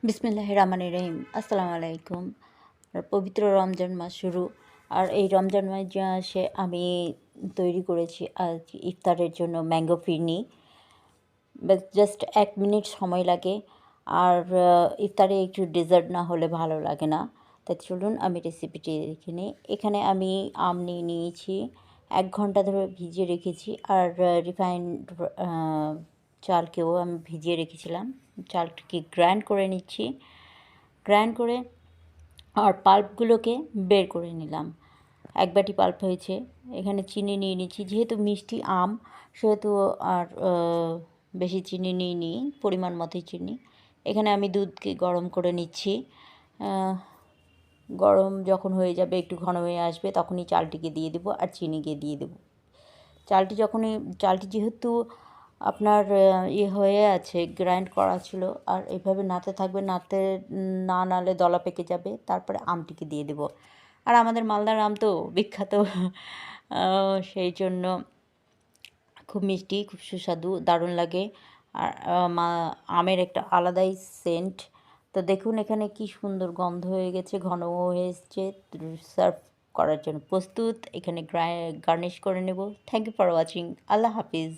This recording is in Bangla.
বিসমিল্লাহির রহমানির রহিম। আসসালামু আলাইকুম। আর পবিত্র রমজান মাস শুরু। আর এই রমজান মাসে আমি তৈরি করেছি আজ ইফতারের জন্য ম্যাঙ্গো ফিরনি। বাস জাস্ট ১ মিনিট সময় লাগে। আর ইফতারে একটু ডেজার্ট না হলে ভালো লাগে না। তাই চলুন আমি রেসিপিটি দেখে নিই। এখানে আমি আম নিয়ে নিয়েছি। ১ ঘন্টা ধরে ভিজিয়ে রেখেছি। আর রিফাইন্ড আ চালকেও আমি ভিজিয়ে রেখেছিলাম। চালটাকে গ্রাইন্ড করে নিচ্ছি। গ্রাইন্ড করে আর পাল্পগুলোকে বের করে নিলাম। ১ বাটি পাল্প হয়েছে। এখানে চিনি নিয়ে নিচ্ছি। যেহেতু মিষ্টি আম সেহেতু আর বেশি চিনি নিইনি, পরিমাণ মতোই চিনি। এখানে আমি দুধকে গরম করে নিচ্ছি। গরম যখন হয়ে যাবে, একটু ঘন হয়ে আসবে, তখনই চালটিকে দিয়ে দেবো আর চিনিকে দিয়ে দেবো। চালটি যেহেতু আপনার হয়ে আছে, গ্রাইন্ড করা ছিল, আর এভাবে নাড়তে থাকবে, না নাড়লে দলা পেকে যাবে। তারপরে আমটিকে দিয়ে দেবো। আর আমাদের মালদার আম তো বিখ্যাত, সেই জন্য খুব মিষ্টি, খুব সুস্বাদু, দারুণ লাগে। আর আমের একটা আলাদাই সেন্ট। তো দেখুন এখানে কি সুন্দর গন্ধ হয়ে গেছে, ঘনও হয়ে এসছে। সার্ভ করার জন্য প্রস্তুত। এখানে গার্নিশ করে নেব। Thank you for watching. আল্লাহ হাফিজ।